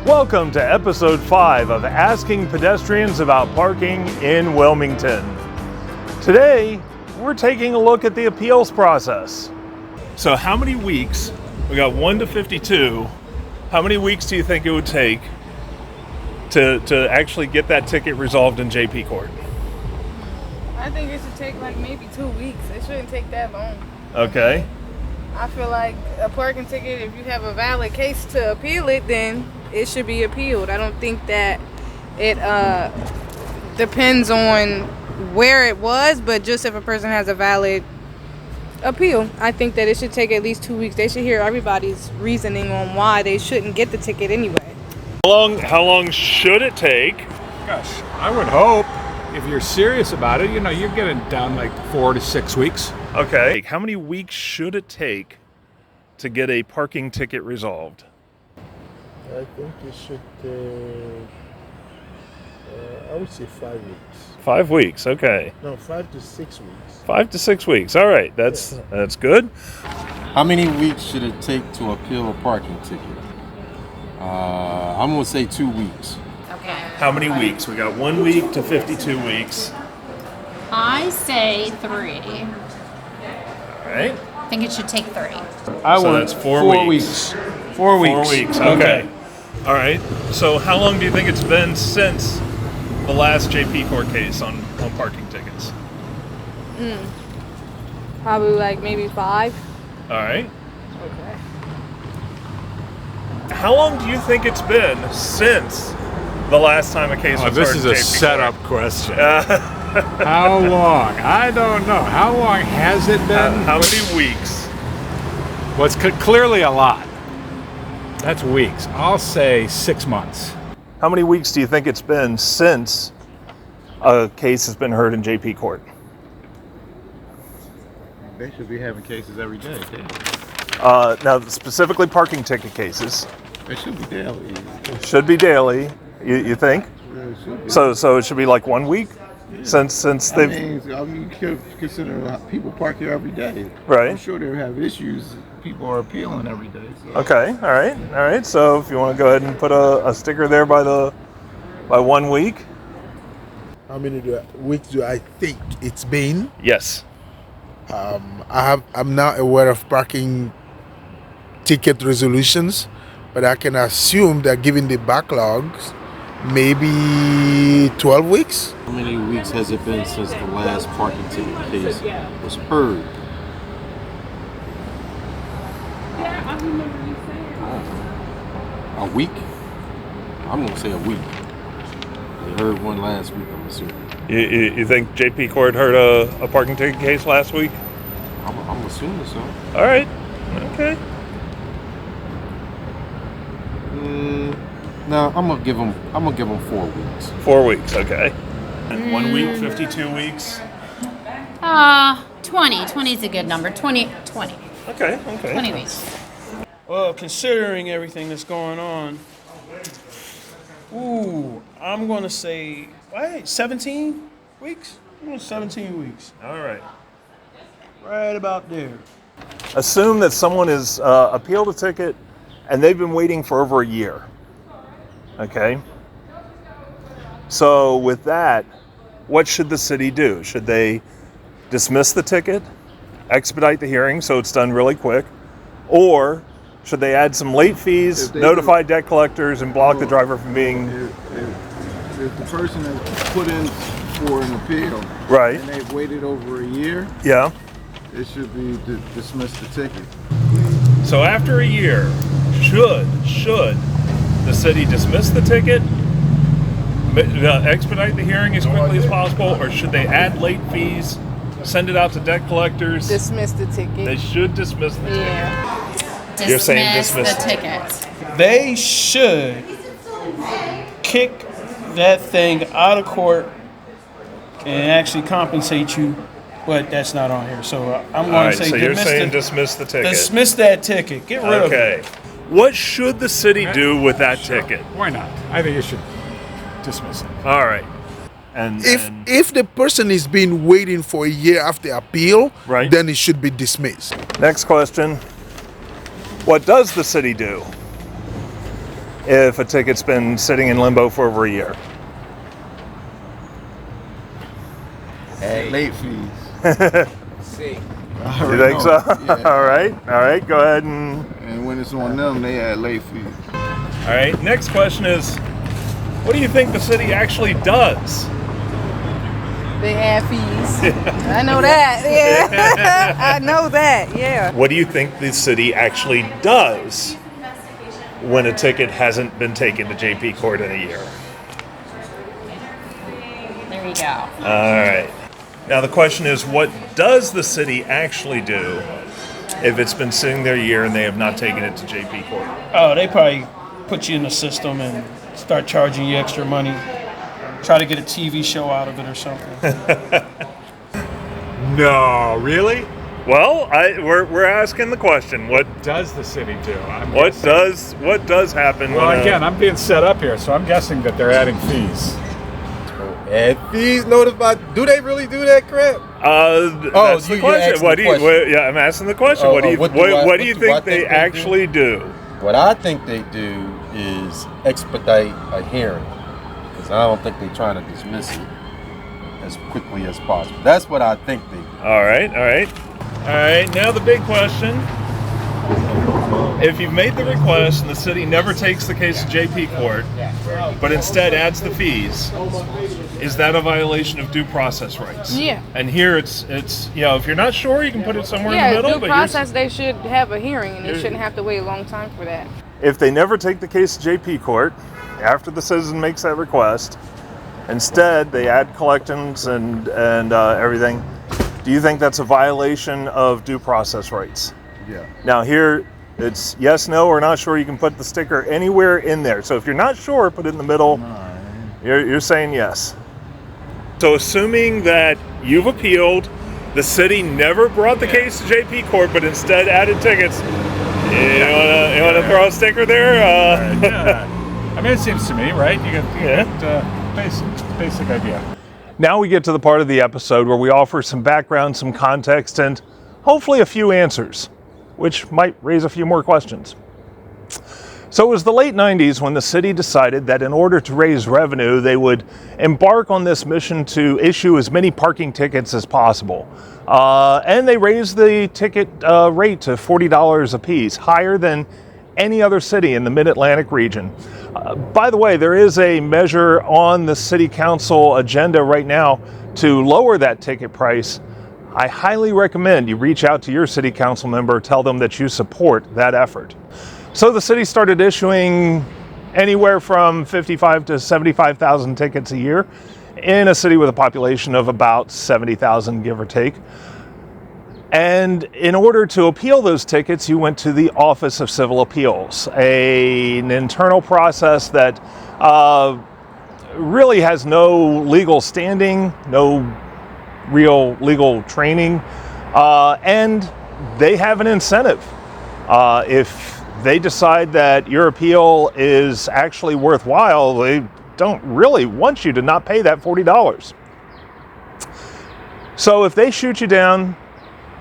Welcome to episode 5 of Asking Pedestrians About Parking in Wilmington. Today, we're taking a look at the appeals process. So how many weeks, we got 1 to 52, how many weeks do you think it would take to actually get that ticket resolved in JP Court? I think it should take like maybe 2 weeks. It shouldn't take that long. Okay. I feel like a parking ticket, if you have a valid case to appeal it, then it should be appealed. I don't think that it depends on where it was, but just if a person has a valid appeal, I think that it should take at least 2 weeks. They should hear everybody's reasoning on why they shouldn't get the ticket anyway. How long should it take? Gosh, I would hope if you're serious about it, you're getting down like 4 to 6 weeks. Okay. How many weeks should it take to get a parking ticket resolved? I think it should take, I would say 5 weeks. 5 weeks, okay. No, 5 to 6 weeks. 5 to 6 weeks, all right, that's good. How many weeks should it take to appeal a parking ticket? I'm gonna say 2 weeks. Okay. How many weeks? We got 1 week to 52 weeks. I say 3. All right. I think it should take 3. So that's 4 weeks. 4 weeks. 4 weeks, okay. All right, so how long do you think it's been since the last JP Court case on parking tickets? Probably like maybe 5. All right. Okay. How long do you think it's been since the last time a case was heard This is in a JP setup question. How long? I don't know. How long has it been? How many weeks? Well, it's clearly a lot. That's weeks. I'll say 6 months. How many weeks do you think it's been since a case has been heard in JP Court? They should be having cases every day. Now, specifically parking ticket cases. It should be daily. Should be daily, you think? Yeah, it should be. So it should be like 1 week since they've... you could consider people park here every day. Right. I'm sure they have issues. People are appealing every day. So. Okay, all right. So if you want to go ahead and put a sticker there by 1 week. How many weeks do I think it's been? Yes. I'm not aware of parking ticket resolutions, but I can assume that given the backlogs, maybe 12 weeks. How many weeks has it been since the last parking ticket case was heard? A week? I'm gonna say a week. They heard one last week, I'm assuming. You think JP Court heard a parking ticket case last week? I'm assuming so. All right. Okay. No, I'm gonna give them 4 weeks. 4 weeks. Okay. And 1 week, 52 weeks. 20. 20 is a good number. 20. Okay. 20 weeks. Well, considering everything that's going on, I'm going to say, 17 weeks? I'm going to 17 weeks. All right. Right about there. Assume that someone has appealed a ticket and they've been waiting for over a year. Okay. So with that, what should the city do? Should they dismiss the ticket, expedite the hearing so it's done really quick, or should they add some late fees, notify debt collectors, and block the driver from being... If the person has put in for an appeal, right, and they've waited over a year, yeah, it should be dismiss the ticket. So after a year, should the city dismiss the ticket, expedite the hearing as quickly as possible, or should they add late fees, send it out to debt collectors? Dismiss the ticket. They should dismiss the ticket. You're saying dismiss the ticket. They should kick that thing out of court and actually compensate you, but that's not on here. So I'm going to say so you're saying dismiss the ticket. Dismiss that ticket. Get rid of it. Okay. What should the city do with that ticket? Why not? I think you should dismiss it. All right. And If the person is been waiting for a year after appeal, right, then it should be dismissed. Next question. What does the city do? if a ticket's been sitting in limbo for over a year? Add late fees. You think so? All right, go ahead And when it's on them, they add late fees. All right, next question is, what do you think the city actually does? They add fees. I know that. Yeah. I know that. Yeah. What do you think the city actually does when a ticket hasn't been taken to JP Court in a year? There you go. All right. Now the question is, what does the city actually do if it's been sitting there a year and they have not taken it to JP Court? Oh, they probably put you in the system and start charging you extra money. Try to get a TV show out of it or something. No, really? Well, we're asking the question. What Does the city do? does happen? Well, when again, I'm being set up here, so I'm guessing that they're adding fees. Add fees notified. Do they really do that crap? That's the you're question. asking What the do you? question. Yeah, I'm asking the question. Oh, What do you? what do What do I you think think they they do? actually do? What I think they do is expedite a hearing, because I don't think they're trying to dismiss it as quickly as possible. That's what I think they do. All right. Now the big question: if you've made the request and the city never takes the case to JP Court, but instead adds the fees, is that a violation of due process rights? Yeah. And here it's if you're not sure, you can put it somewhere in the middle. Due but process, they should have a hearing, and they shouldn't have to wait a long time for that. if they never take the case to JP Court after the citizen makes that request, instead they add collections and everything, do you think that's a violation of due process rights? Yeah. Now here it's yes, no, or not sure. You can put the sticker anywhere in there. So if you're not sure, put it in the middle. You're saying yes. So assuming that you've appealed, the city never brought the case to JP Court, but instead added tickets. You want to throw a sticker there? Yeah. I mean, it seems to me, right? You get basic idea. Now we get to the part of the episode where we offer some background, some context, and hopefully a few answers, which might raise a few more questions. So it was the late 90s when the city decided that in order to raise revenue, they would embark on this mission to issue as many parking tickets as possible. And they raised the ticket rate to $40 a piece, higher than any other city in the Mid-Atlantic region. By the way, there is a measure on the city council agenda right now to lower that ticket price. I highly recommend you reach out to your city council member, tell them that you support that effort. So the city started issuing anywhere from 55 to 75,000 tickets a year in a city with a population of about 70,000, give or take. And in order to appeal those tickets, you went to the Office of Civil Appeals, an internal process that really has no legal standing, no real legal training, and they have an incentive. If they decide that your appeal is actually worthwhile, they don't really want you to not pay that $40. So if they shoot you down,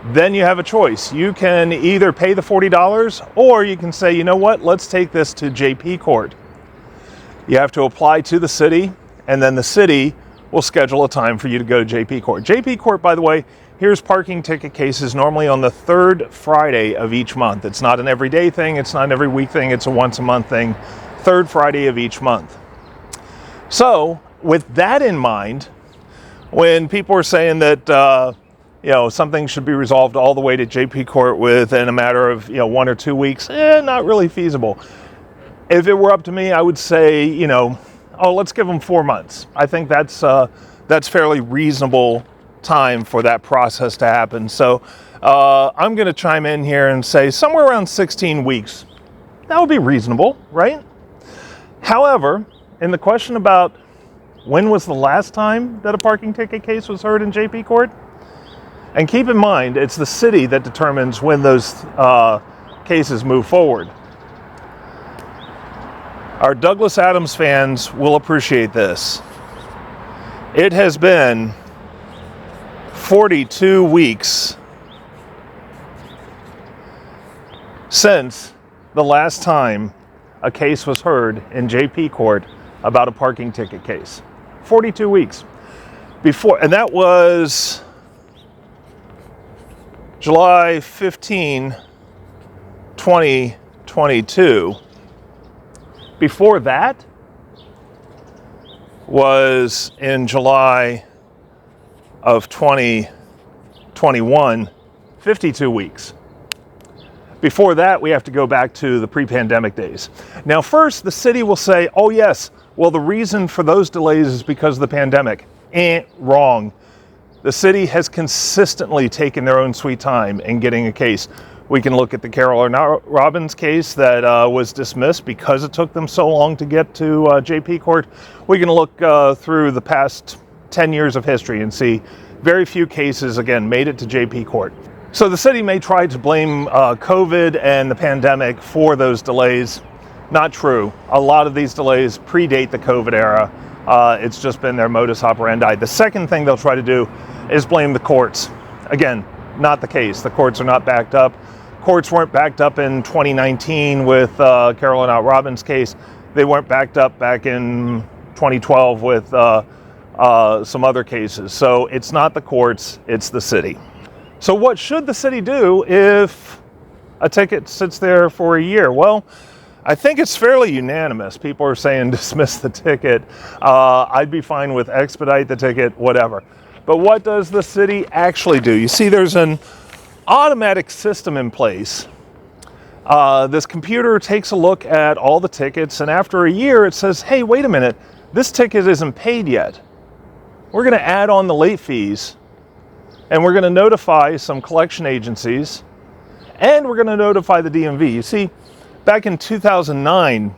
then you have a choice. You can either pay the $40 or you can say, you know what, let's take this to JP Court. You have to apply to the city, and then the city will schedule a time for you to go to JP Court. JP Court, by the way, here's parking ticket cases normally on the third Friday of each month. It's not an everyday thing, it's not an every week thing, it's a once a month thing, third Friday of each month. So with that in mind, when people are saying that something should be resolved all the way to JP Court within a matter of 1 or 2 weeks, not really feasible. If it were up to me, I would say, let's give them 4 months. I think that's fairly reasonable time for that process to happen. So I'm going to chime in here and say somewhere around 16 weeks. That would be reasonable, right? However, in the question about when was the last time that a parking ticket case was heard in JP Court, and keep in mind, it's the city that determines when those cases move forward. Our Douglas Adams fans will appreciate this. It has been 42 weeks since the last time a case was heard in JP court about a parking ticket case. 42 weeks. Before, and that was July 15, 2022. Before that was in July of 2021, 52 weeks. Before that, we have to go back to the pre-pandemic days. Now, first, the city will say, oh yes, well, the reason for those delays is because of the pandemic. Wrong. The city has consistently taken their own sweet time in getting a case. We can look at the Carolyn Robbins case that was dismissed because it took them so long to get to JP court. We can look through the past 10 years of history and see very few cases, again, made it to JP court. So the city may try to blame COVID and the pandemic for those delays. Not true. A lot of these delays predate the COVID era. It's just been their modus operandi. The second thing they'll try to do is blame the courts. Again, not the case. The courts are not backed up. Courts weren't backed up in 2019 with Carolyn Robbins' case. They weren't backed up back in 2012 with some other cases. So it's not the courts, it's the city. So what should the city do if a ticket sits there for a year? Well, I think it's fairly unanimous. People are saying dismiss the ticket. I'd be fine with expedite the ticket, whatever. But what does the city actually do? You see, there's an automatic system in place. This computer takes a look at all the tickets, and after a year, it says, hey, wait a minute, this ticket isn't paid yet. We're going to add on the late fees, and we're going to notify some collection agencies, and we're going to notify the DMV. You see, back in 2009,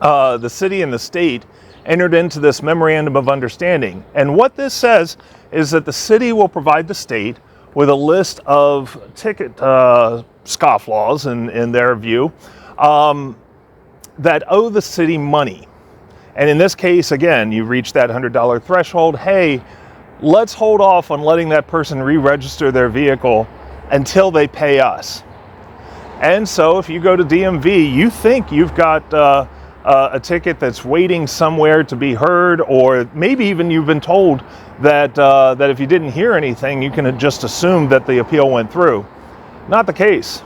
the city and the state entered into this memorandum of understanding. And what this says is that the city will provide the state with a list of ticket scofflaws, in their view, that owe the city money. And in this case, again, you reach that $100 threshold. Hey, let's hold off on letting that person re-register their vehicle until they pay us. And so if you go to DMV, you think you've got a ticket that's waiting somewhere to be heard, or maybe even you've been told that that if you didn't hear anything, you can just assume that the appeal went through. Not the case.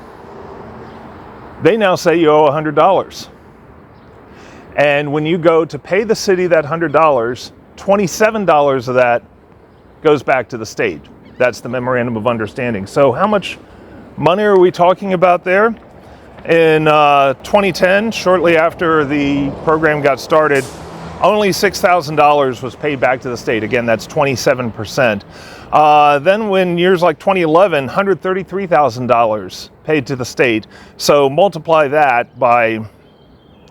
They now say you owe $100. And when you go to pay the city that $100, $27 of that goes back to the state. That's the memorandum of understanding. So how much money are we talking about there? In 2010, shortly after the program got started, only $6,000 was paid back to the state. Again, that's 27%. Then when years like 2011, $133,000 paid to the state. So multiply that by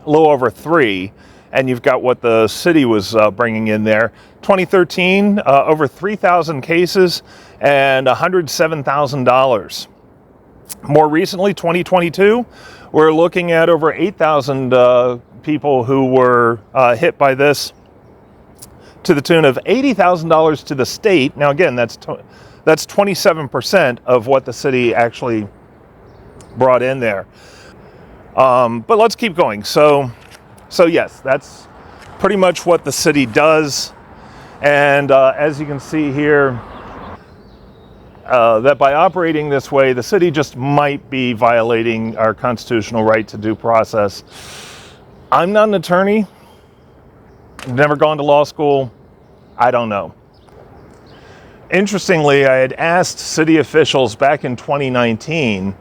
a little over 3, and you've got what the city was bringing in there. 2013, over 3,000 cases and $107,000. More recently, 2022, we're looking at over 8,000 people who were hit by this, to the tune of $80,000 to the state. Now, again, that's 27% of what the city actually brought in there. But let's keep going. So yes, that's pretty much what the city does. And as you can see here, that by operating this way, the city just might be violating our constitutional right to due process. I'm not an attorney. I've never gone to law school. I don't know. Interestingly, I had asked city officials back in 2019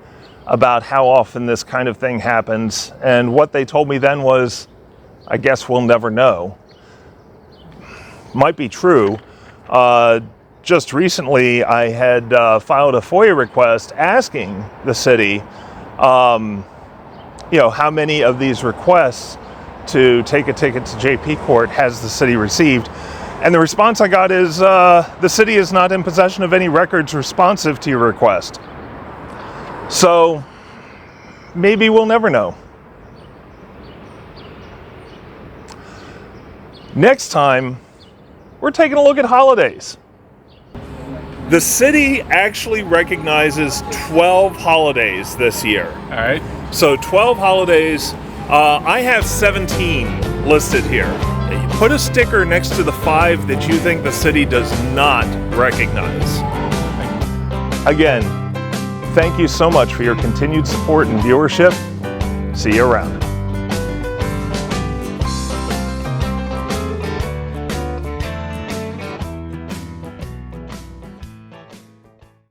about how often this kind of thing happens, and what they told me then was, I guess we'll never know. Might be true. Just recently, I had filed a FOIA request asking the city, how many of these requests to take a ticket to JP Court has the city received? And the response I got is, the city is not in possession of any records responsive to your request. So maybe we'll never know. Next time, we're taking a look at holidays. The city actually recognizes 12 holidays this year. All right. So 12 holidays I have 17 listed here. Put a sticker next to the 5 that you think the city does not recognize. Again, thank you so much for your continued support and viewership. See you around.